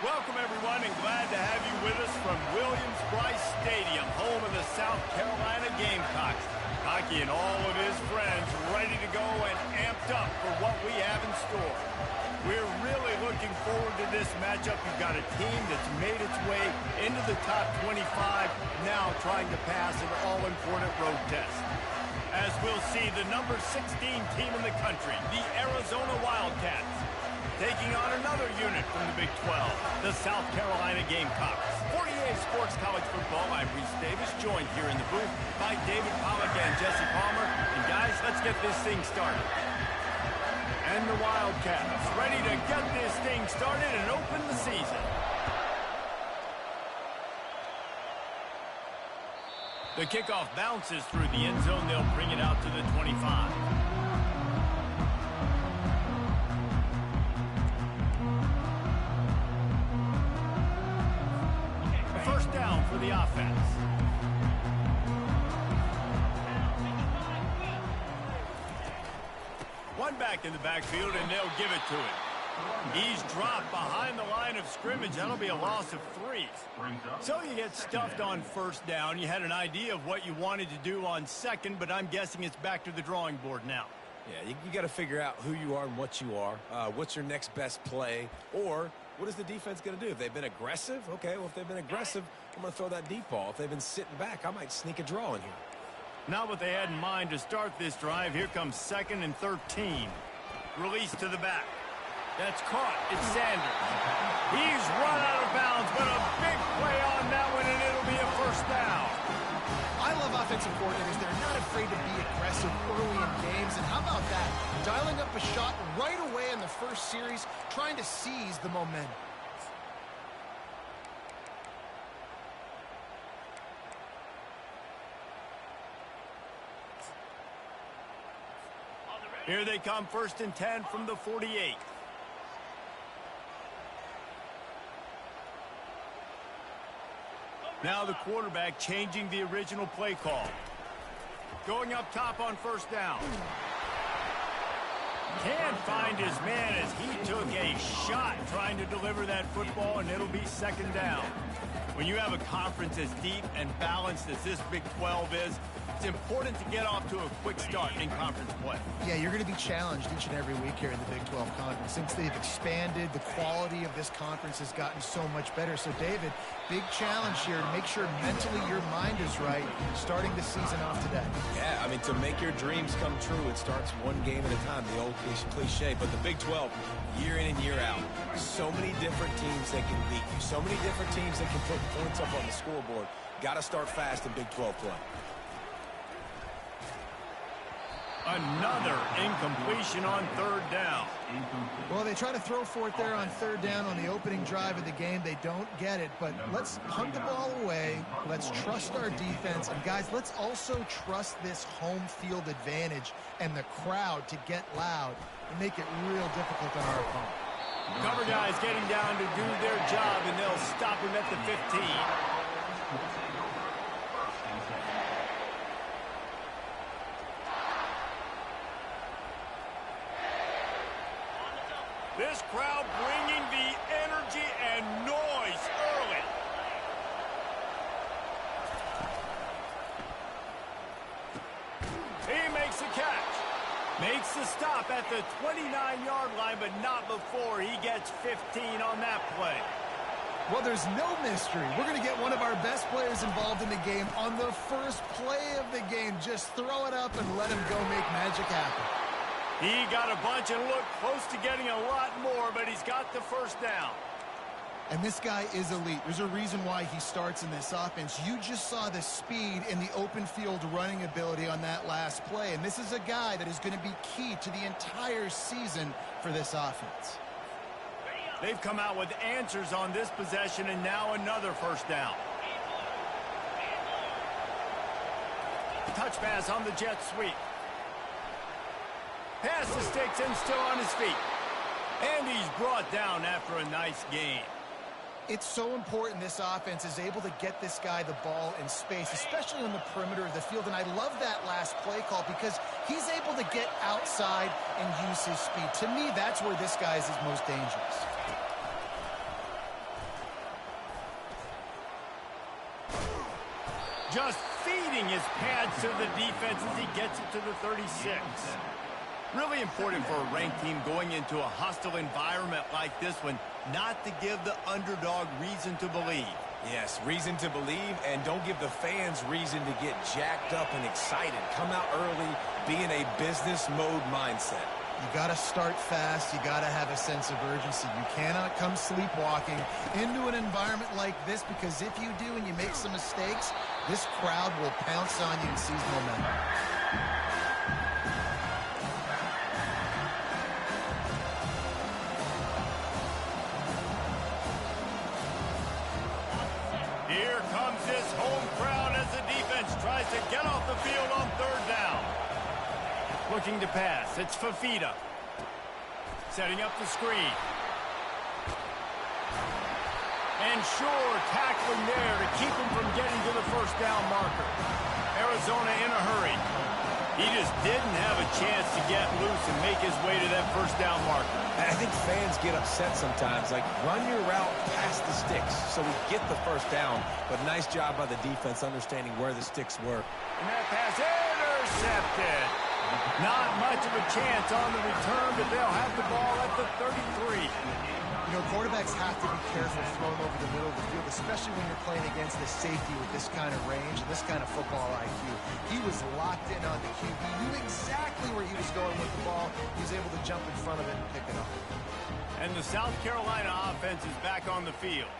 Welcome, everyone, and glad to have you with us from Williams-Brice Stadium, home of the South Carolina Gamecocks. Hockey and all of his friends ready to go and amped up for what we have in store. We're really looking forward to this matchup. You've got a team that's made its way into the top 25, now trying to pass an all-important road test. As we'll see, the number 16 team in the country, the Arizona Wildcats, taking on another unit from the Big 12, the South Carolina Gamecocks. 48 Sports College Football, I'm Reese Davis, joined here in the booth by David Pollack and Jesse Palmer. And guys, let's get this thing started. And the Wildcats ready to get this thing started and open the season. The kickoff bounces through the end zone. They'll bring it out to the 25. First down for the offense. One back in the backfield, and they'll give it to him. He's dropped behind the line of scrimmage. That'll be a loss of 3. So you get stuffed on first down. You had an idea of what you wanted to do on second, but I'm guessing it's back to the drawing board now. Yeah, you got to figure out who you are and what you are. What's your next best play? Or what is the defense going to do? If they've been aggressive, okay, well, if they've been aggressive, I'm going to throw that deep ball. If they've been sitting back, I might sneak a draw in here. Not what they had in mind to start this drive. Here comes 2nd and 13. Release to the back. That's caught. It's Sanders. He's run out of bounds, but a big play on that one, and it'll be a first down. I love offensive coordinators. They're not afraid to be aggressive early in games. And how about that? Dialing up a shot right away in the first series, trying to seize the momentum. Here they come, 1st and 10 from the 48. Now the quarterback changing the original play call. Going up top on first down. Can't find his man as he took a shot trying to deliver that football, and it'll be 2nd down. When you have a conference as deep and balanced as this Big 12 is, it's important to get off to a quick start in conference play. Yeah, you're going to be challenged each and every week here in the Big 12 Conference. Since they've expanded, the quality of this conference has gotten so much better. So, David, big challenge here to make sure mentally your mind is right starting the season off today. Yeah, I mean, to make your dreams come true, it starts one game at a time, the old cliche. But the Big 12, year in and year out, so many different teams that can beat you, so many different teams that can put points up on the scoreboard. Got to start fast in Big 12 play. Another incompletion on 3rd down. Well, they try to throw for it there on 3rd down on the opening drive of the game. They don't get it, but let's punt the ball away. Let's trust our defense. And, guys, let's also trust this home field advantage and the crowd to get loud and make it real difficult on our opponent. Cover guys getting down to do their job, and they'll stop him at the 15. This crowd bringing the energy and noise early. He makes the catch. Makes the stop at the 29-yard line, but not before he gets 15 on that play. Well, there's no mystery. We're going to get one of our best players involved in the game on the first play of the game. Just throw it up and let him go make magic happen. He got a bunch and looked close to getting a lot more, but he's got the first down. And this guy is elite. There's a reason why he starts in this offense. You just saw the speed and the open field running ability on that last play. And this is a guy that is going to be key to the entire season for this offense. They've come out with answers on this possession, and now another first down. Touch pass on the jet sweep. Pass the sticks and still on his feet. And he's brought down after a nice gain. It's so important this offense is able to get this guy the ball in space, especially on the perimeter of the field. And I love that last play call because he's able to get outside and use his speed. To me, that's where this guy is his most dangerous. Just feeding his pads to the defense as he gets it to the 36. Really important for a ranked team going into a hostile environment like this one, not to give the underdog reason to believe. Yes, reason to believe, and don't give the fans reason to get jacked up and excited. Come out early, be in a business mode mindset. You got to start fast. You got to have a sense of urgency. You cannot come sleepwalking into an environment like this, because if you do and you make some mistakes, this crowd will pounce on you and seize momentum. Here comes this home crowd as the defense tries to get off the field on third down. Looking to pass. It's Fafita. Setting up the screen. And sure, tackling there to keep him from getting to the first down marker. Arizona in a hurry. He just didn't have a chance to get loose and make his way to that first down marker. I think fans get upset sometimes, like run your route past the sticks so we get the first down. But nice job by the defense understanding where the sticks were. And that pass intercepted. Not much of a chance on the return, but they'll have the ball at the 33. You know, quarterbacks have to be careful throwing over the middle of the field, especially when you're playing against the safety with this kind of range and this kind of football IQ. He was locked in on the QB, knew exactly where he was going with the ball. He was able to jump in front of it and pick it up. And the South Carolina offense is back on the field.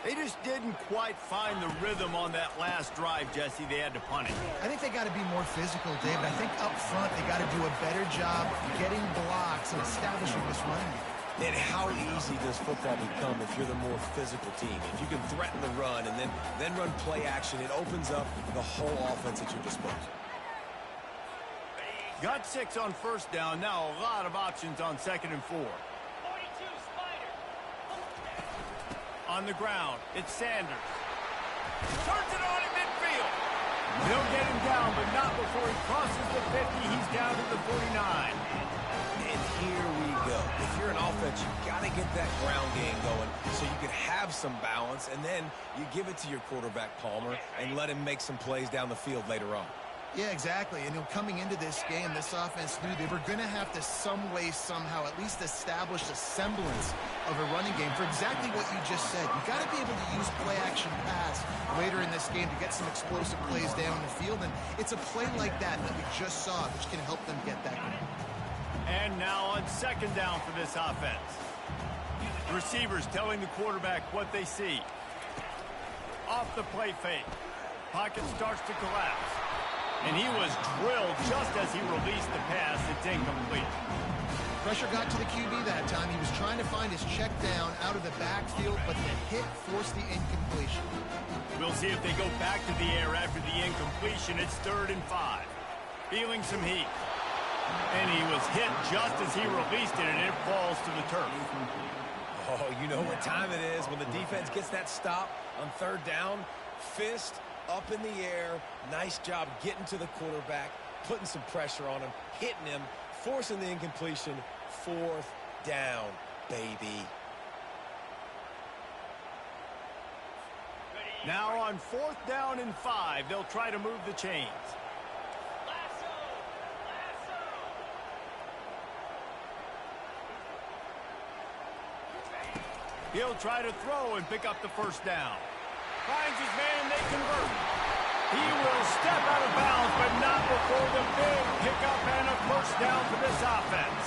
They just didn't quite find the rhythm on that last drive, Jesse. They had to punt it. I think they got to be more physical, David. I think up front they got to do a better job getting blocks and establishing this running game. And how easy does football become if you're the more physical team? If you can threaten the run and then run play action, it opens up the whole offense at your disposal. Got 6 on first down. Now a lot of options on 2nd and 4. On the ground, it's Sanders. Turns it on in midfield. They'll get him down, but not before he crosses the 50. He's down to the 49. And here we go. If you're an offense, you got to get that ground game going so you can have some balance, and then you give it to your quarterback, Palmer, and let him make some plays down the field later on. Yeah, exactly. And coming into this game, this offense knew they were going to have to some way, somehow, at least establish a semblance of a running game for exactly what you just said. You got to be able to use play-action pass later in this game to get some explosive plays down the field. And it's a play like that we just saw, which can help them get that going. And now on 2nd down for this offense. Receivers telling the quarterback what they see. Off the play fake. Pocket starts to collapse. And he was drilled just as he released the pass. It's incomplete. Pressure got to the QB that time. He was trying to find his check down out of the backfield, but the hit forced the incompletion. We'll see if they go back to the air after the incompletion. It's 3rd and 5. Feeling some heat. And he was hit just as he released it, and it falls to the turf. Oh, you know what time it is when the defense gets that stop on 3rd down. Fist up in the air. Nice job getting to the quarterback, putting some pressure on him, hitting him, forcing the incompletion. 4th down, baby. Now on 4th down and 5, they'll try to move the chains. He'll try to throw and pick up the first down. Finds his man, and they convert. He will step out of bounds, but not before the big pickup and a first down for this offense.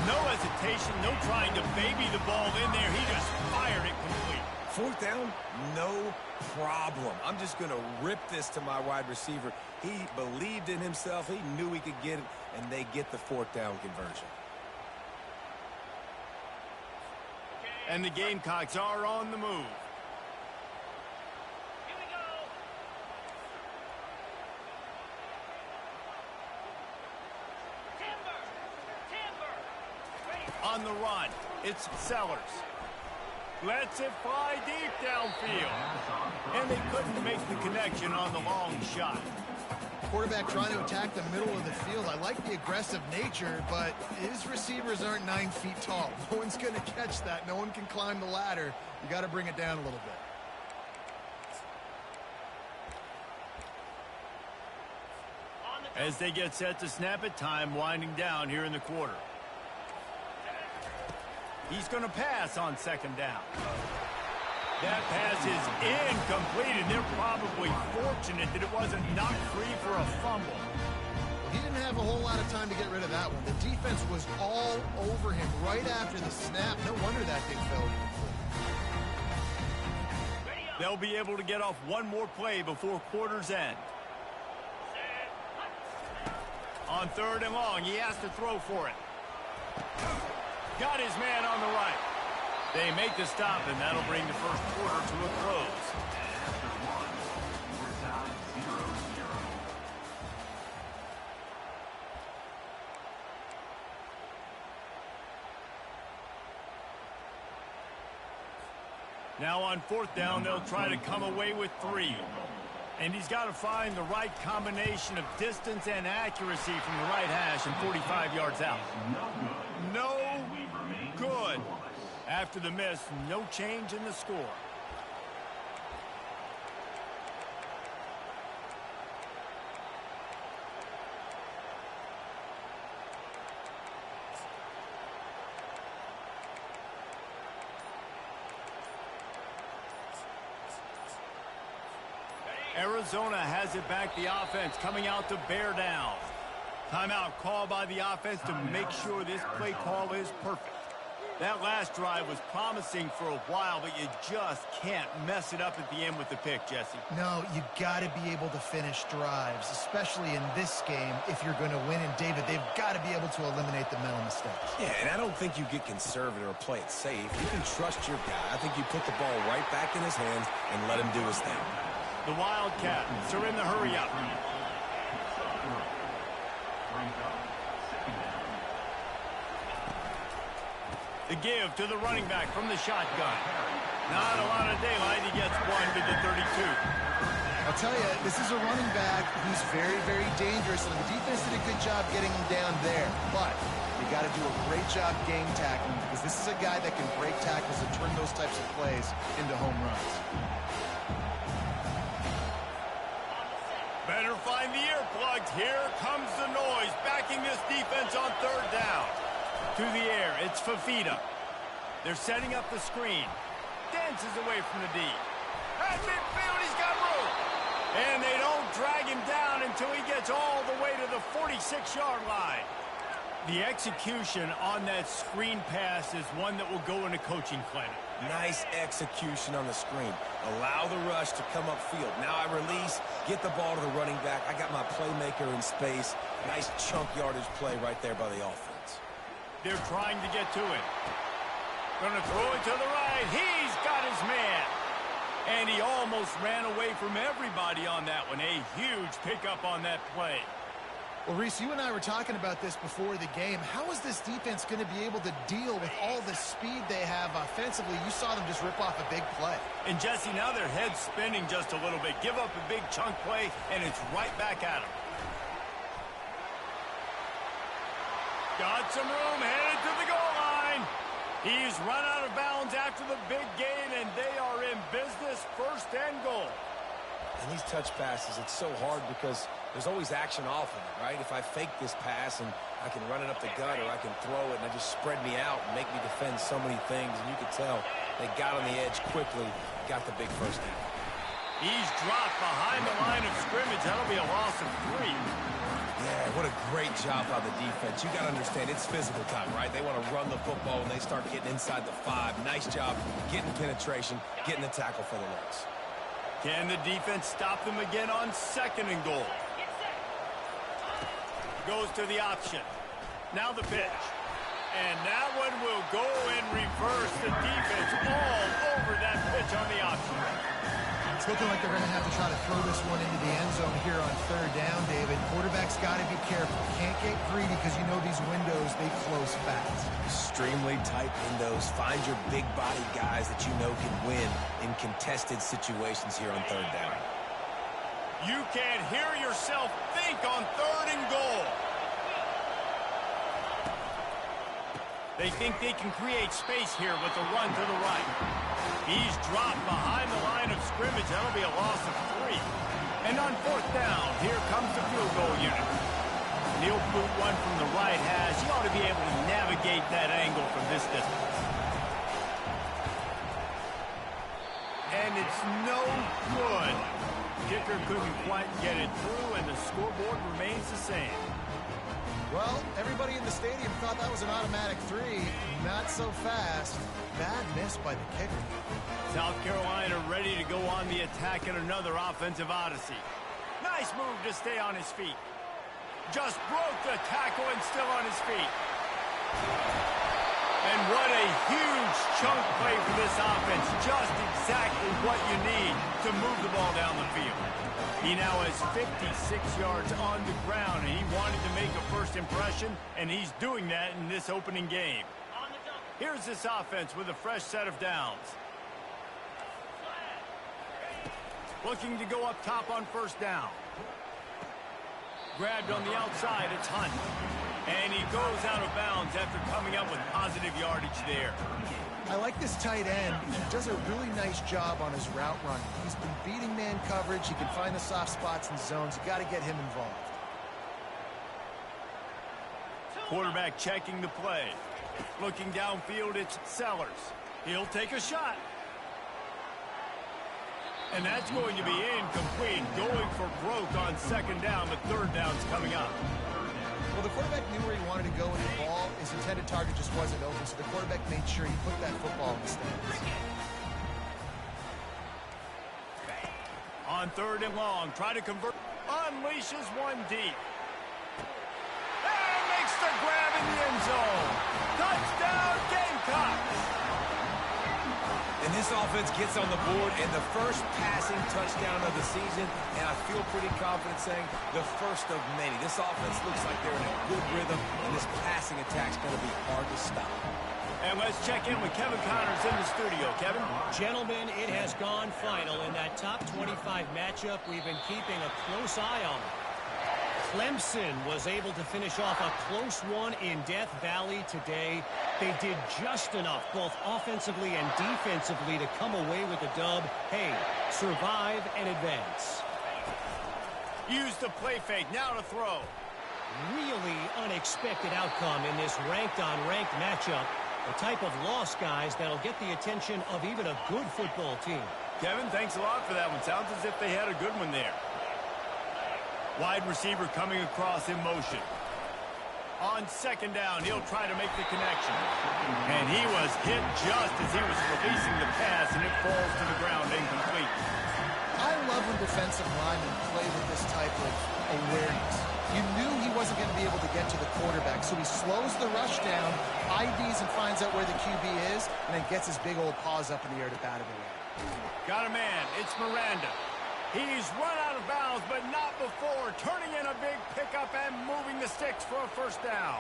No hesitation, no trying to baby the ball in there. He just fired it complete. 4th down, no problem. I'm just going to rip this to my wide receiver. He believed in himself. He knew he could get it, and they get the 4th down conversion. And the Gamecocks are on the move. On the run, it's Sellers. Lets it fly deep downfield. And they couldn't make the connection on the long shot. Quarterback trying to attack the middle of the field. I like the aggressive nature, but his receivers aren't 9 feet tall. No one's going to catch that. No one can climb the ladder. You got to bring it down a little bit. As they get set to snap it, time winding down here in the quarter. He's going to pass on second down. That pass is incomplete, and they're probably fortunate that it wasn't knocked free for a fumble. He didn't have a whole lot of time to get rid of that one. The defense was all over him right after the snap. No wonder that thing fell incomplete. They'll be able to get off one more play before quarter's end. On third and long, he has to throw for it. Got his man on the right. They make the stop, and that'll bring the first quarter to a close. Now on fourth down, they'll try to come away with 3. And he's got to find the right combination of distance and accuracy from the right hash and 45 yards out. No good. After the miss, no change in the score. Arizona has it back, the offense coming out to bear down. Timeout call by the offense to make sure this play call is perfect. That last drive was promising for a while, but you just can't mess it up at the end with the pick, Jesse. No, you got to be able to finish drives, especially in this game if you're going to win. And, David, they've got to be able to eliminate the mental mistakes. Yeah, and I don't think you get conservative or play it safe. You can trust your guy. I think you put the ball right back in his hands and let him do his thing. The Wildcats are in the hurry-up. The give to the running back from the shotgun. Not a lot of daylight. He gets one to the 32. I'll tell you, this is a running back. He's very, very dangerous, and the defense did a good job getting him down there. But you got to do a great job game tackling, because this is a guy that can break tackles and turn those types of plays into home runs. Better find the earplugs. Here comes the noise, backing this defense on third down. To the air, it's Fafita. They're setting up the screen. Dances away from the D. At midfield, he's got room. And they don't drag him down until he gets all the way to the 46-yard line. The execution on that screen pass is one that will go in a coaching clinic. Nice execution on the screen. Allow the rush to come upfield. Now I release, get the ball to the running back. I got my playmaker in space. Nice chunk yardage play right there by the offense. They're trying to get to it. Going to throw it to the right. He's got his man. And he almost ran away from everybody on that one. A huge pickup on that play. Well, Reese, you and I were talking about this before the game. How is this defense going to be able to deal with all the speed they have offensively? You saw them just rip off a big play. And, Jesse, now their head's spinning just a little bit. Give up a big chunk play, and it's right back at them. Got some room, headed to the goal line. He's run out of bounds after the big gain, and they are in business, first and goal. And these touch passes, it's so hard because there's always action off of it, right? If I fake this pass and I can run it up the gut or I can throw it and it just spread me out and make me defend so many things, and you can tell they got on the edge quickly, got the big first down. He's dropped behind the line of scrimmage. That'll be a loss of 3. Yeah, what a great job by the defense. You got to understand, it's physical time, right? They want to run the football when they start getting inside the 5. Nice job getting penetration, getting the tackle for the loss. Can the defense stop them again on second and goal? Goes to the option. Now the pitch. And that one will go in reverse. The defense all over that pitch on the option. It's looking like they're going to have to try to throw this one into the end zone here on third down, David. Quarterback's got to be careful. Can't get greedy because you know these windows, they close fast. Extremely tight windows. Find your big body guys that you know can win in contested situations here on third down. You can't hear yourself think on third and goal. They think they can create space here with the run to the right. He's dropped behind the line of scrimmage. That'll be a loss of 3. And on fourth down, here comes the field goal unit. He'll boot one from the right hash. He ought to be able to navigate that angle from this distance. And it's no good. Kicker couldn't quite get it through, and the scoreboard remains the same. Well, everybody in the stadium thought that was an automatic 3. Not so fast. Bad miss by the kicker. South Carolina ready to go on the attack in another offensive odyssey. Nice move to stay on his feet. Just broke the tackle and still on his feet. And what a huge chunk play for this offense. Just exactly what you need to move the ball down the field. He now has 56 yards on the ground, and he wanted to make a first impression, and he's doing that in this opening game. Here's this offense with a fresh set of downs. Looking to go up top on first down. Grabbed on the outside, it's Hunt. And he goes out of bounds after coming up with positive yardage there. I like this tight end. He does a really nice job on his route running. He's been beating man coverage. He can find the soft spots and zones. You got to get him involved. Quarterback checking the play. Looking downfield, it's Sellers. He'll take a shot. And that's going to be incomplete. Going for broke on second down, but third down's coming up. Well, the quarterback knew where he wanted to go with the ball. His intended target just wasn't open, so the quarterback made sure he put that football in the stands. On third and long, try to convert. Unleashes one deep. And makes the grab in the end zone. Touchdown, Gamecocks! And this offense gets on the board in the first passing touchdown of the season, and I feel pretty confident saying the first of many. This offense looks like they're in a good rhythm, and this passing attack's going to be hard to stop. And let's check in with Kevin Connors in the studio. Kevin? Gentlemen, it has gone final in that top 25 matchup. We've been keeping a close eye on it. Clemson was able to finish off a close one in Death Valley today. They did just enough, both offensively and defensively, to come away with the dub. Hey, survive and advance. Use the play fake, now to throw. Really unexpected outcome in this ranked-on-ranked matchup. The type of loss, guys, that'll get the attention of even a good football team. Kevin, thanks a lot for that one. Sounds as if they had a good one there. Wide receiver coming across in motion. On second down, he'll try to make the connection. And he was hit just as he was releasing the pass, and it falls to the ground incomplete. I love when defensive linemen play with this type of awareness. You knew he wasn't going to be able to get to the quarterback, so he slows the rush down, IDs and finds out where the QB is, and then gets his big old paws up in the air to bat it away. Got a man. It's Miranda. He's run out of bounds, but not before. Turning in a big pickup and moving the sticks for a first down.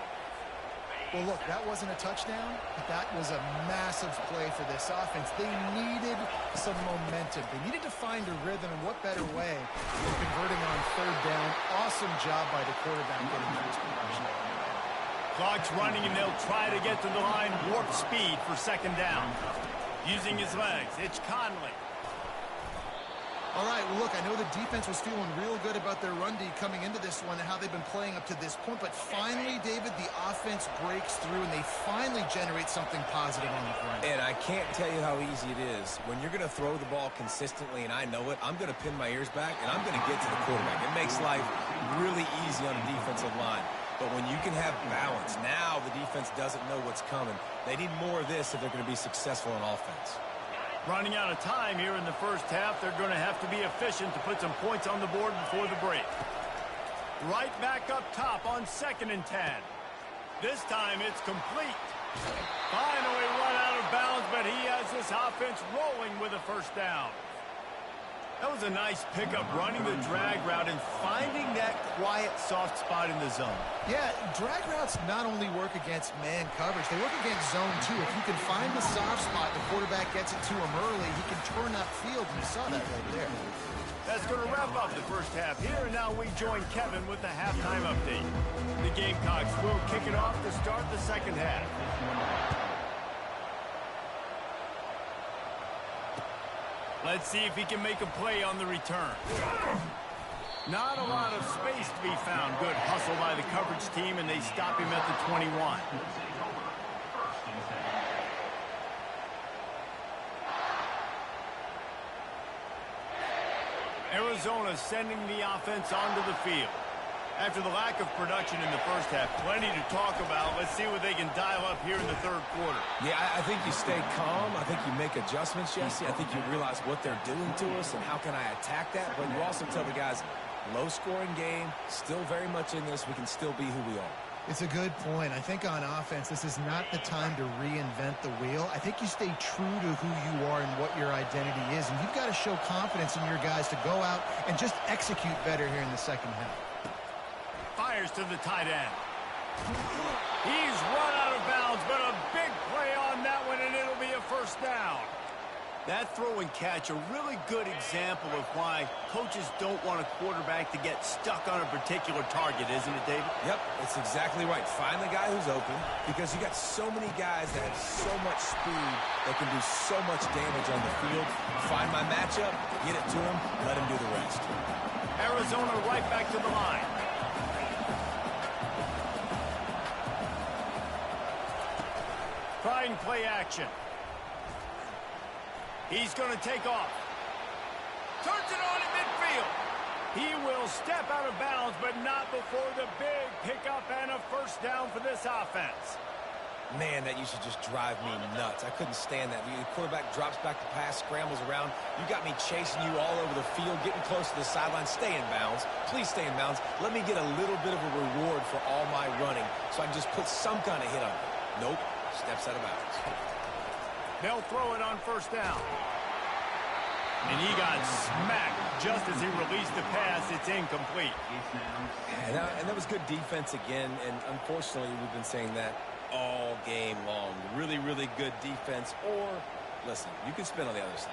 Well, look, that wasn't a touchdown, but that was a massive play for this offense. They needed some momentum. They needed to find a rhythm, and what better way than converting on third down. Awesome job by the quarterback getting his production. Clock's running, and they'll try to get to the line. Warp speed for second down. Using his legs, it's Conley. All right, well, look, I know the defense was feeling real good about their run D coming into this one and how they've been playing up to this point, but finally, David, the offense breaks through, and they finally generate something positive on the front. And I can't tell you how easy it is. When you're going to throw the ball consistently, and I know it, I'm going to pin my ears back, and I'm going to get to the quarterback. It makes life really easy on the defensive line. But when you can have balance, now the defense doesn't know what's coming. They need more of this if they're going to be successful on offense. Running out of time here in the first half. They're going to have to be efficient to put some points on the board before the break. Right back up top on 2nd and 10. This time it's complete. Finally run out of bounds, but he has this offense rolling with a first down. That was a nice pickup, running the drag route and finding that quiet, soft spot in the zone. Yeah, drag routes not only work against man coverage, they work against zone too. If you can find the soft spot, the quarterback gets it to him early, he can turn upfield, and you saw that right there. That's going to wrap up the first half here, and now we join Kevin with the halftime update. The Gamecocks will kick it off to start the second half. Let's see if he can make a play on the return. Not a lot of space to be found. Good hustle by the coverage team, and they stop him at the 21. Arizona sending the offense onto the field. After the lack of production in the first half, plenty to talk about. Let's see what they can dial up here in the third quarter. Yeah, I think you stay calm. I think you make adjustments, Jesse. I think you realize what they're doing to us and how can I attack that. But you also tell the guys, low-scoring game, still very much in this. We can still be who we are. It's a good point. I think on offense, this is not the time to reinvent the wheel. I think you stay true to who you are and what your identity is, and you've got to show confidence in your guys to go out and just execute better here in the second half. Fires to the tight end. He's run out of bounds, but a big play on that one, and it'll be a first down. That throw and catch, a really good example of why coaches don't want a quarterback to get stuck on a particular target, isn't it, David? Yep, it's exactly right. Find the guy who's open because you got so many guys that have so much speed that can do so much damage on the field. Find my matchup, get it to him, let him do the rest. Arizona right back to the line. Trying play action. He's going to take off. Turns it on in midfield. He will step out of bounds, but not before the big pickup and a first down for this offense. Man, that used to just drive me nuts. I couldn't stand that. The quarterback drops back to pass, scrambles around. You got me chasing you all over the field, getting close to the sideline. Stay in bounds. Please stay in bounds. Let me get a little bit of a reward for all my running so I can just put some kind of hit on it. Nope. Steps out of bounds. They'll throw it on first down. And he got smacked just as he released the pass. It's incomplete. And that was good defense again, and unfortunately we've been saying that all game long. Really, really good defense. Or, listen, you can spin on the other side.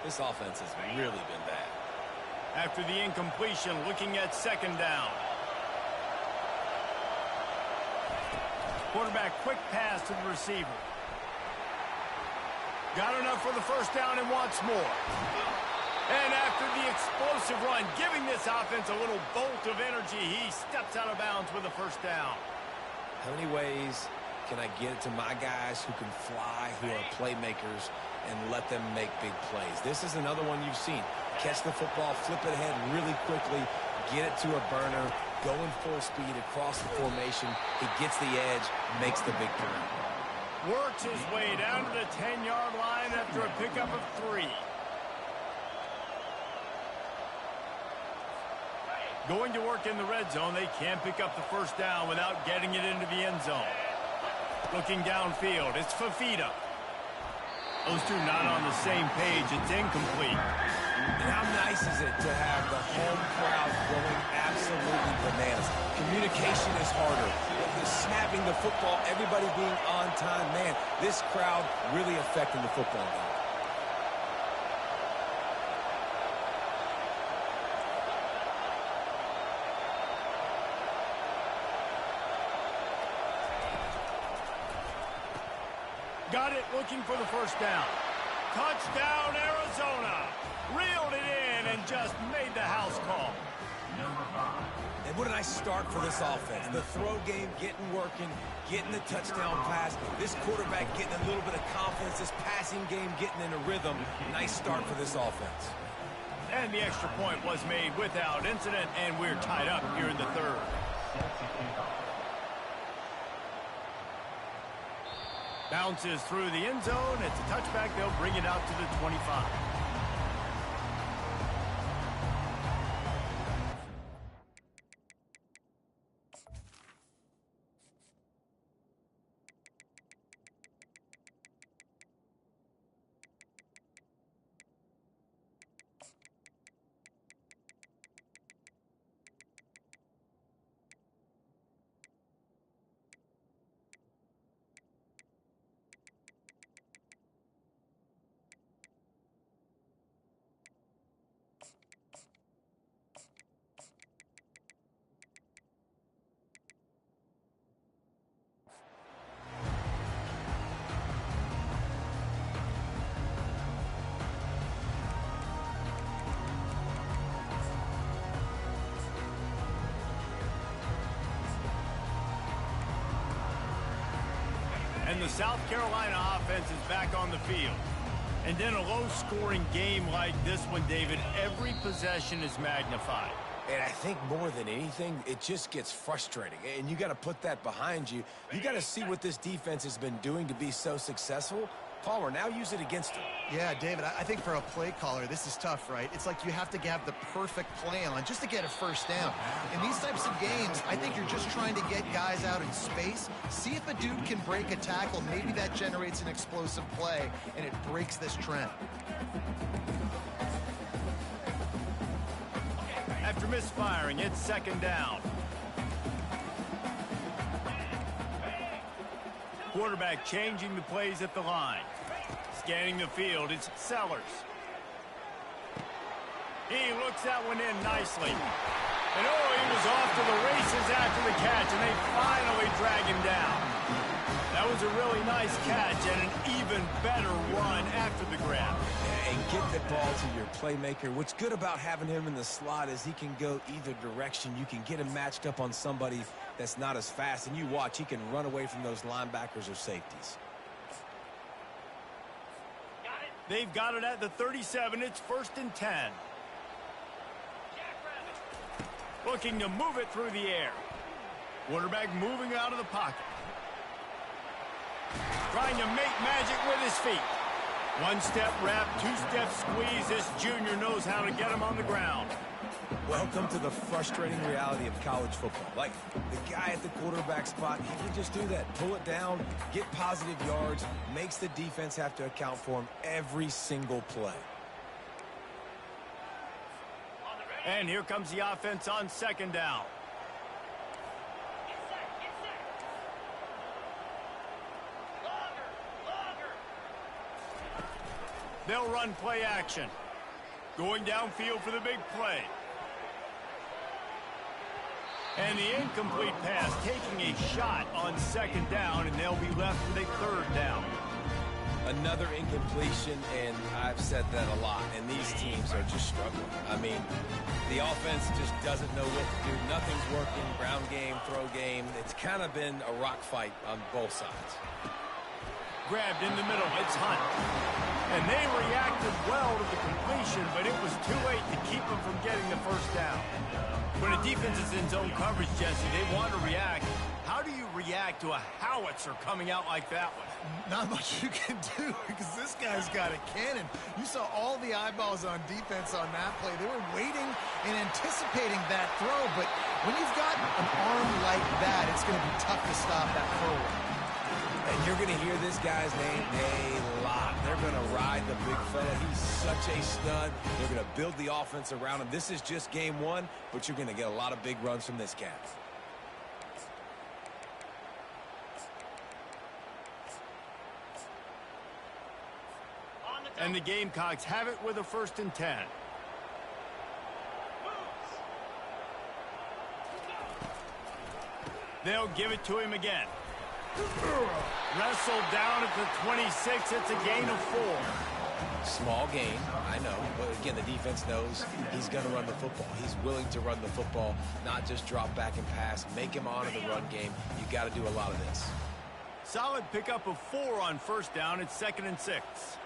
This offense has really been bad. After the incompletion, looking at second down. Quarterback, quick pass to the receiver. Got enough for the first down and wants more. And after the explosive run, giving this offense a little bolt of energy, he steps out of bounds with a first down. How many ways can I get it to my guys who can fly, who are playmakers, and let them make big plays? This is another one you've seen. Catch the football, flip it ahead really quickly, get it to a burner, going full speed across the formation. He gets the edge, makes the big play. Works his way down to the 10-yard line after a pickup of 3. Going to work in the red zone, they can't pick up the first down without getting it into the end zone. Looking downfield, it's Fafita. Those two not on the same page. It's incomplete. And how nice is it to have the home crowd going absolutely bananas? Communication is harder. The snapping the football, everybody being on time. Man, this crowd really affecting the football game. Got it, looking for the first down. Touchdown, Arizona. Reeled it in and just made the house call. And what a nice start for this offense. The throw game getting working, getting the touchdown pass. This quarterback getting a little bit of confidence. This passing game getting in a rhythm. Nice start for this offense. And the extra point was made without incident, and we're tied up here in the third. Bounces through the end zone. It's a touchback. They'll bring it out to the 25. And the South Carolina offense is back on the field. And in a low-scoring game like this one, David, every possession is magnified. And I think more than anything, it just gets frustrating. And you got to put that behind you. You got to see what this defense has been doing to be so successful. Palmer, now use it against him. Yeah, David, I think for a play caller, this is tough, right? It's like you have to have the perfect play on just to get a first down. In these types of games, I think you're just trying to get guys out in space, see if a dude can break a tackle. Maybe that generates an explosive play, and it breaks this trend. After misfiring, it's second down. Quarterback changing the plays at the line. Scanning the field, it's Sellers. He looks that one in nicely. And oh, he was off to the races after the catch, and they finally drag him down. That was a really nice catch and an even better run after the grab. And get the ball to your playmaker. What's good about having him in the slot is he can go either direction. You can get him matched up on somebody that's not as fast, and you watch, he can run away from those linebackers or safeties. They've got it at the 37. It's 1st and 10. Looking to move it through the air. Quarterback moving out of the pocket. Trying to make magic with his feet. One-step wrap, two-step squeeze. This junior knows how to get him on the ground. Welcome to the frustrating reality of college football. Like, the guy at the quarterback spot, he can just do that. Pull it down, get positive yards, makes the defense have to account for him every single play. And here comes the offense on second down. They'll run play action. Going downfield for the big play. And the incomplete pass taking a shot on second down, and they'll be left with a third down. Another incompletion, and I've said that a lot, and these teams are just struggling. I mean, the offense just doesn't know what to do. Nothing's working, ground game, throw game. It's kind of been a rock fight on both sides. Grabbed in the middle, it's Hunt. And they reacted well to the completion, but it was too late to keep them from getting the first down. When a defense is in zone coverage, Jesse, they want to react. How do you react to a howitzer coming out like that one? Not much you can do because this guy's got a cannon. You saw all the eyeballs on defense on that play. They were waiting and anticipating that throw, but when you've got an arm like that, it's going to be tough to stop that forward. And you're going to hear this guy's name a lot. They're going to ride the big fella. He's such a stud. They're going to build the offense around him. This is just game one, but you're going to get a lot of big runs from this cat. And the Gamecocks have it with a 1st and 10. They'll give it to him again. Wrestled down at the 26. It's a gain of 4. Small gain, I know. But again, the defense knows he's going to run the football. He's willing to run the football, not just drop back and pass. Make him honor the run game. You got to do a lot of this. Solid pickup of 4 on 1st down. It's 2nd and 6.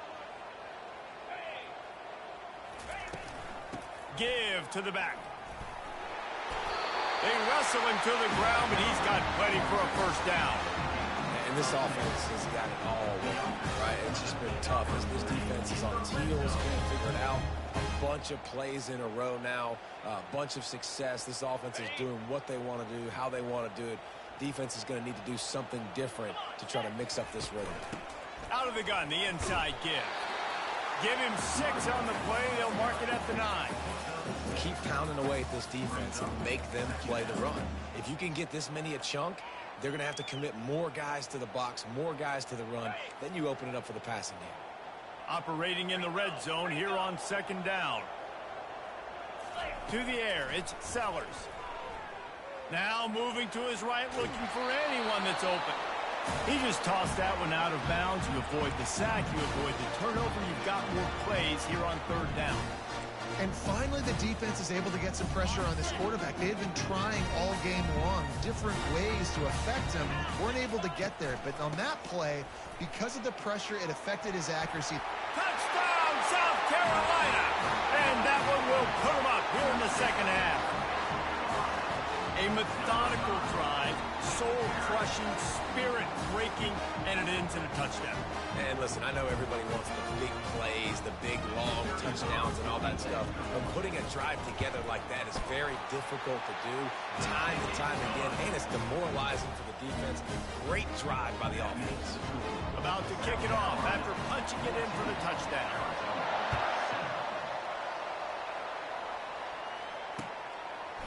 Give to the back. They wrestle him to the ground, but he's got plenty for a 1st down. And this offense has got it all working, right? It's just been tough as this defense is on its heels, can't figure it out. A bunch of plays in a row now, a bunch of success. This offense is doing what they want to do, how they want to do it. Defense is going to need to do something different to try to mix up this rhythm. Out of the gun, the inside give. Give him 6 on the play. They'll mark it at the 9. Keep pounding away at this defense and make them play the run. If you can get this many a chunk, they're going to have to commit more guys to the box, more guys to the run. Then you open it up for the passing game. Operating in the red zone here on 2nd down. To the air, it's Sellers. Now moving to his right, looking for anyone that's open. He just tossed that one out of bounds. You avoid the sack, you avoid the turnover. You've got more plays here on 3rd down. And finally, the defense is able to get some pressure on this quarterback. They've been trying all game long different ways to affect him. Weren't able to get there. But on that play, because of the pressure, it affected his accuracy. Touchdown, South Carolina! And that one will put them up here in the second half. A methodical drive, soul-crushing, spirit-breaking, and it ends in a touchdown. And listen, I know everybody wants the big plays, the big, long touchdowns and all that stuff, but putting a drive together like that is very difficult to do time and time again, and it's demoralizing for the defense. Great drive by the offense. About to kick it off after punching it in for the touchdown.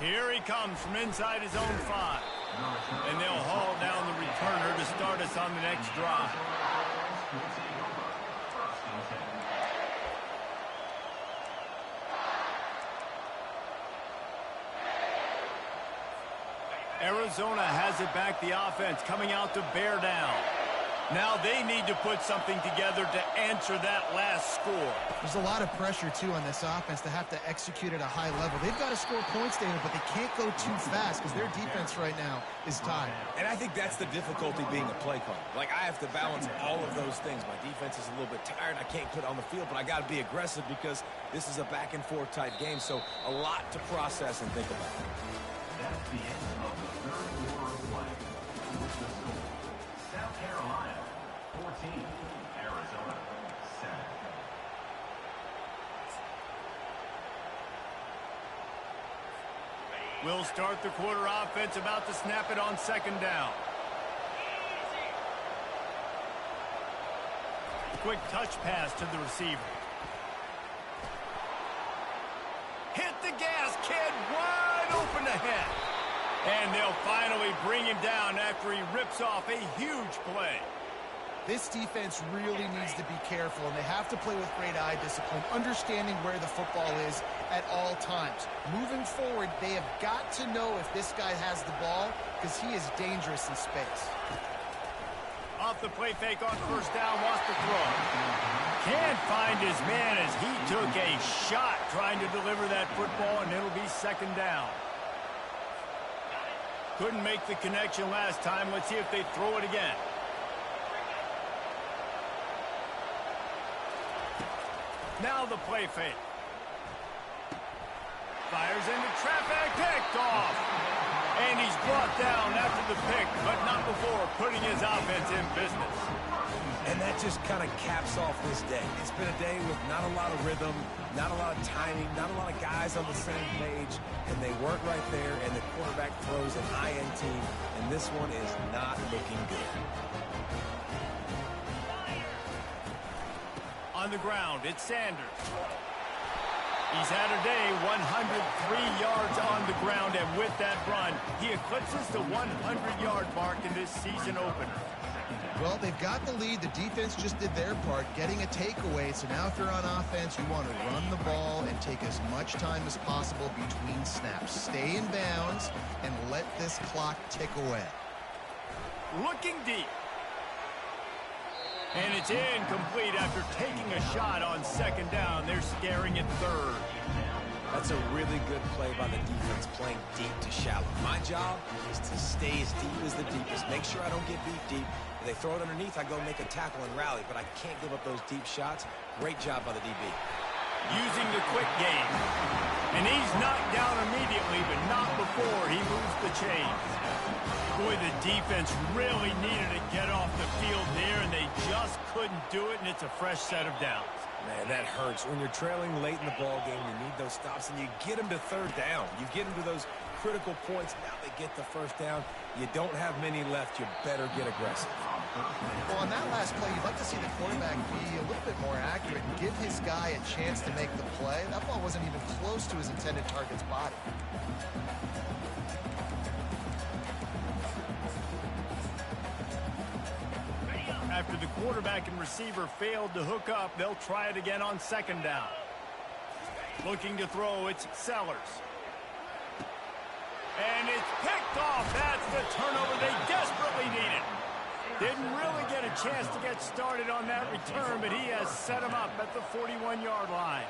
Here he comes from inside his own 5. And they'll haul down the returner to start us on the next drive. Arizona has it back, the offense coming out to bear down. Now they need to put something together to answer that last score. There's a lot of pressure, too, on this offense to have to execute at a high level. They've got to score points, David, but they can't go too fast because their defense right now is tired. And I think that's the difficulty being a play caller. Like, I have to balance all of those things. My defense is a little bit tired. I can't put it on the field, but I got to be aggressive because this is a back-and-forth type game, so a lot to process and think about. That's the end of the third quarter of play. South Carolina 14, Arizona 7. We'll start the quarter offense, about to snap it on second down. Quick touch pass to the receiver. Hit the gas, kid, wide open ahead. And they'll finally bring him down after he rips off a huge play. This defense really needs to be careful, and they have to play with great eye discipline, understanding where the football is at all times. Moving forward, they have got to know if this guy has the ball because he is dangerous in space. Off the play fake on first down, lost the throw. Can't find his man as he took a shot trying to deliver that football, and it'll be second down. Couldn't make the connection last time. Let's see if they throw it again. Now the play fake. Fires into traffic, picked off. And he's brought down after the pick, but not before putting his offense in business. And that just kind of caps off this day. It's been a day with not a lot of rhythm, not a lot of timing, not a lot of guys on the same page, and they weren't right there, and the quarterback throws an INT, and this one is not looking good. On the ground, it's Sanders. He's had a day, 103 yards on the ground, and with that run, he eclipses the 100-yard mark in this season opener. Well, they've got the lead. The defense just did their part, getting a takeaway. So now if you're on offense, you want to run the ball and take as much time as possible between snaps. Stay in bounds and let this clock tick away. Looking deep. And it's incomplete after taking a shot on second down. They're scaring at third. That's a really good play by the defense, playing deep to shallow. My job is to stay as deep as the deepest. Make sure I don't get beat deep. If they throw it underneath, I go make a tackle and rally, but I can't give up those deep shots. Great job by the DB. Using the quick game. And he's knocked down immediately, but not before he moves the chains. Boy, the defense really needed to get off the field there, and they just couldn't do it, and it's a fresh set of downs. Man, that hurts. When you're trailing late in the ball game, you need those stops, and you get them to third down. You get them to those critical points. Now they get the first down. You don't have many left. You better get aggressive. Well, on that last play, you'd like to see the quarterback be a little bit more accurate and give his guy a chance to make the play. That ball wasn't even close to his intended target's body. After the quarterback and receiver failed to hook up, they'll try it again on second down. Looking to throw, it's Sellers. And it's picked off. That's the turnover they desperately needed. Didn't really get a chance to get started on that return, but he has set him up at the 41-yard line.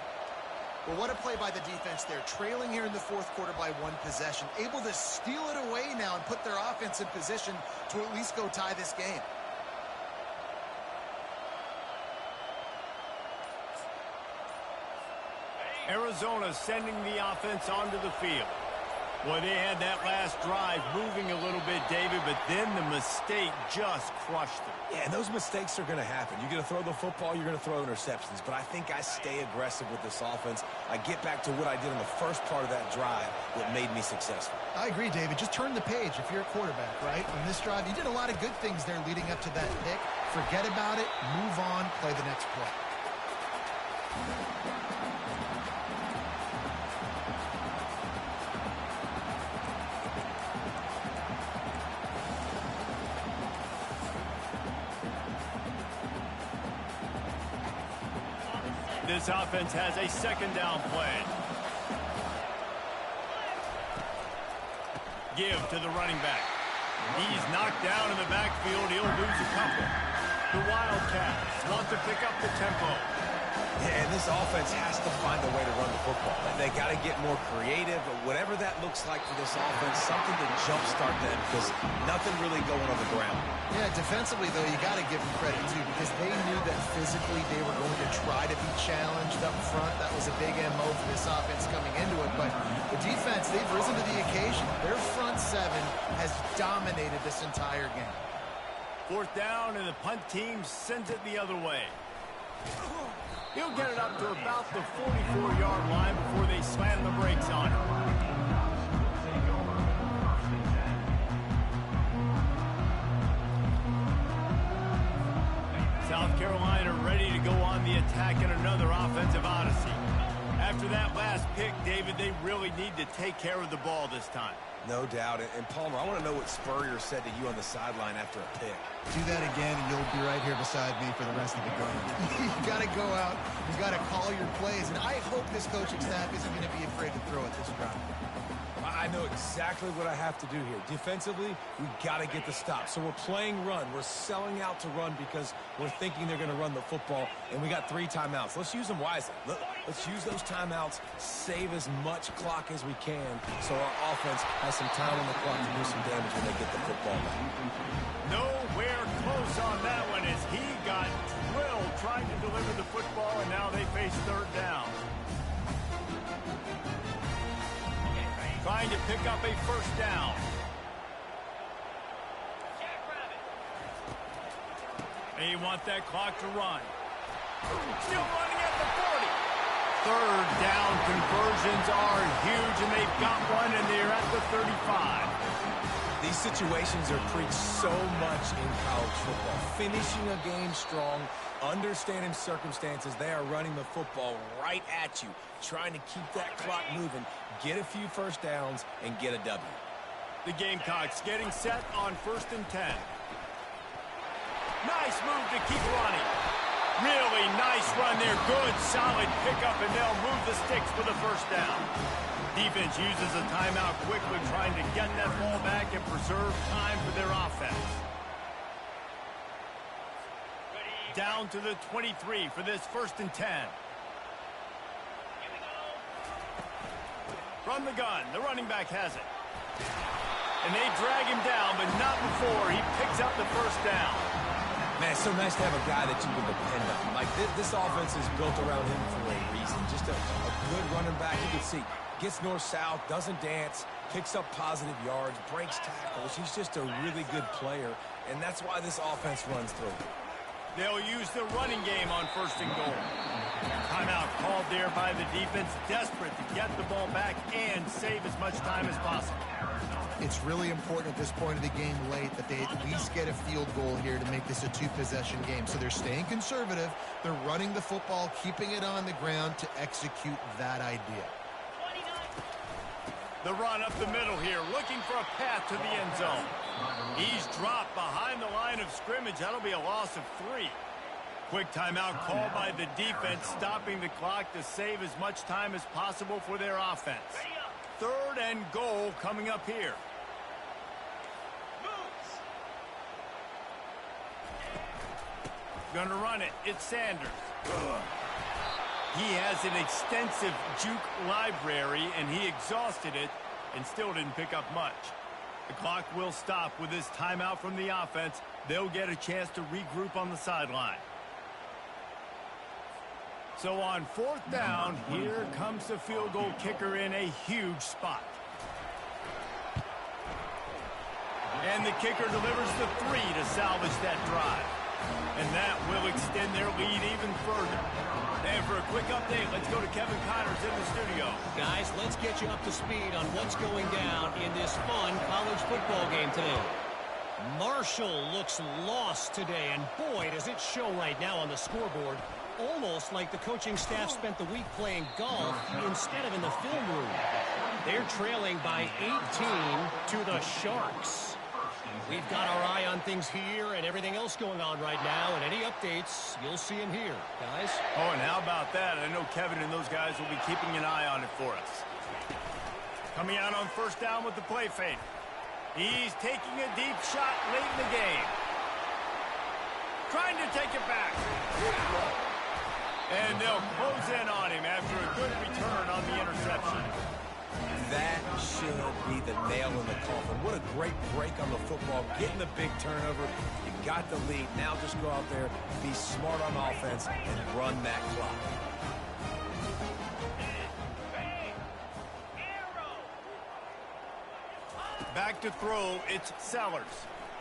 Well, what a play by the defense there. Trailing here in the fourth quarter by one possession. Able to steal it away now and put their offense in position to at least go tie this game. Arizona sending the offense onto the field. Well, they had that last drive moving a little bit, David, but then the mistake just crushed them. Yeah, and those mistakes are going to happen. You're going to throw the football, you're going to throw interceptions. But I think I stay aggressive with this offense. I get back to what I did in the first part of that drive that made me successful. I agree, David. Just turn the page if you're a quarterback, right? On this drive, you did a lot of good things there leading up to that pick. Forget about it, move on, play the next play. This offense has a second down play. Give to the running back. He's knocked down in the backfield. He'll lose a couple. The Wildcats want to pick up the tempo. Yeah, and this offense has to find a way to run the football. They got to get more creative, but whatever that looks like for this offense, something to jumpstart them because nothing really going on the ground. Yeah, defensively, though, you got to give them credit, too, because they knew that physically they were going to try to be challenged up front. That was a big MO for this offense coming into it, but the defense, they've risen to the occasion. Their front seven has dominated this entire game. Fourth down, and the punt team sends it the other way. He'll get it up to about the 44-yard line before they slam the brakes on him. South Carolina ready to go on the attack in another offensive odyssey. After that last pick, David, they really need to take care of the ball this time. No doubt. And Palmer, I want to know what Spurrier said to you on the sideline after a pick. Do that again, and you'll be right here beside me for the rest of the game. You got to go out. You got to call your plays, and I hope this coaching staff isn't going to be afraid to throw at this drive. I know exactly what I have to do here. Defensively, we got to get the stop. So we're playing run. We're selling out to run because we're thinking they're going to run the football, and we got 3 timeouts. Let's use them wisely. Let's use those timeouts, save as much clock as we can so our offense has some time on the clock to do some damage when they get the football back. Nowhere close on that one as he got drilled trying to deliver the football, and now they face third down. Trying to pick up a first down. They want that clock to run. Still running at the 40. Third down conversions are huge, and they've got one, and they're at the 35. These situations are preached so much in college football. Finishing a game strong, understanding circumstances. They are running the football right at you, trying to keep that clock moving, get a few first downs, and get a W. The Gamecocks getting set on 1st and 10. Nice move to keep running. Really nice run there. Good, solid pickup, and they'll move the sticks for the first down. Defense uses a timeout quickly, trying to get that ball back and preserve time for their offense. Down to the 23 for this 1st and 10. From the gun, the running back has it. And they drag him down, but not before he picks up the first down. Man, it's so nice to have a guy that you can depend on. Like, this offense is built around him for a reason. Just a good running back. You can see, gets north-south, doesn't dance, picks up positive yards, breaks tackles. He's just a really good player, and that's why this offense runs through. They'll use the running game on 1st and goal. Timeout called there by the defense, desperate to get the ball back and save as much time as possible. It's really important at this point of the game late that they at least get a field goal here to make this a 2-possession game. So they're staying conservative. They're running the football, keeping it on the ground to execute that idea. The run up the middle here, looking for a path to the end zone. He's dropped behind the line of scrimmage. That'll be a loss of 3. Quick timeout called by the defense, stopping the clock to save as much time as possible for their offense. 3rd and goal coming up here. Gonna run it. It's Sanders. He has an extensive juke library, and he exhausted it and still didn't pick up much. The clock will stop with this timeout from the offense. They'll get a chance to regroup on the sideline. So on 4th down, here comes the field goal kicker in a huge spot. And the kicker delivers the 3 to salvage that drive. And that will extend their lead even further. And for a quick update, let's go to Kevin Connors in the studio. Guys, let's get you up to speed on what's going down in this fun college football game today. Marshall looks lost today, and boy, does it show right now on the scoreboard. Almost like the coaching staff spent the week playing golf instead of in the film room. They're trailing by 18 to the Sharks. We've got our eye on things here and everything else going on right now, and any updates, you'll see them here, guys. Oh, and how about that? I know Kevin and those guys will be keeping an eye on it for us. Coming out on 1st down with the play fake. He's taking a deep shot late in the game. Trying to take it back. And they'll close in on him after a good return on the interception. That should be the nail in the coffin. What a great break on the football. Getting the big turnover. You got the lead. Now just go out there, be smart on offense, and run that clock. Back to throw, it's Sellers.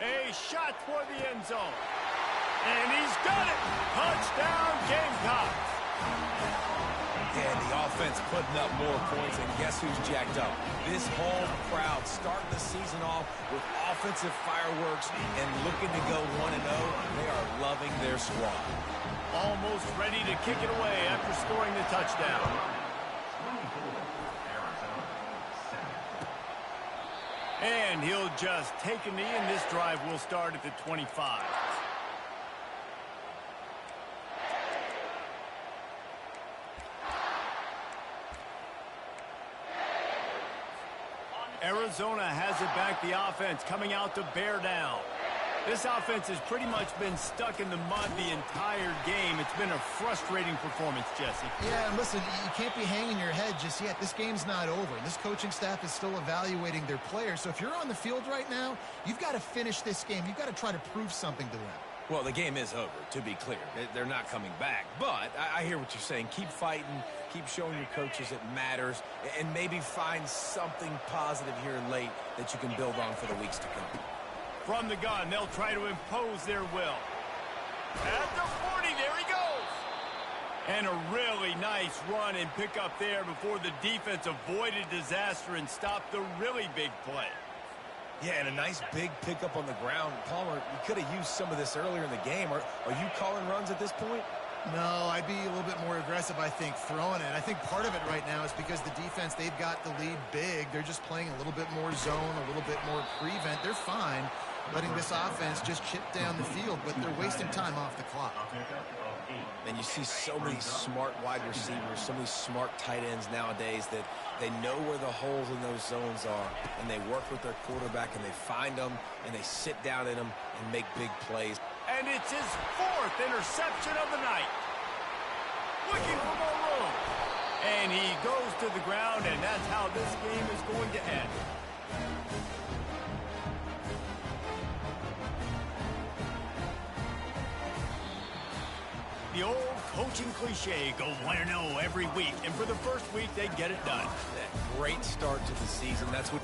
A shot toward the end zone. And he's got it! Touchdown, Gamecocks! And the offense putting up more points, and guess who's jacked up? This home crowd starting the season off with offensive fireworks and looking to go 1-0. They are loving their squad. Almost ready to kick it away after scoring the touchdown. And he'll just take a knee, and this drive will start at the 25. Arizona has it back, the offense coming out to bear down. This offense has pretty much been stuck in the mud the entire game. It's been a frustrating performance, Jesse. Yeah, and listen, you can't be hanging your head just yet. This game's not over. This coaching staff is still evaluating their players. So if you're on the field right now, you've got to finish this game. You've got to try to prove something to them. Well, the game is over, to be clear. They're not coming back. But I hear what you're saying. Keep fighting. Keep showing your coaches it matters. And maybe find something positive here late that you can build on for the weeks to come. From the gun, they'll try to impose their will. At the 40, there he goes. And a really nice run and pick up there before the defense avoided disaster and stopped the really big play. Yeah, and a nice big pickup on the ground. Palmer, you could have used some of this earlier in the game. Are you calling runs at this point? No, I'd be a little bit more aggressive, I think, throwing it. I think part of it right now is because the defense, they've got the lead big. They're just playing a little bit more zone, a little bit more prevent. They're fine letting this offense just chip down the field, but they're wasting time off the clock. And you see so many smart wide receivers, so many smart tight ends nowadays that they know where the holes in those zones are, and they work with their quarterback, and they find them, and they sit down in them and make big plays. And it's his 4th interception of the night. Looking for more room. And he goes to the ground, and that's how this game is going to end. The old coaching cliche, go 1-0 every week. And for the first week, they get it done. That great start to the season. That's what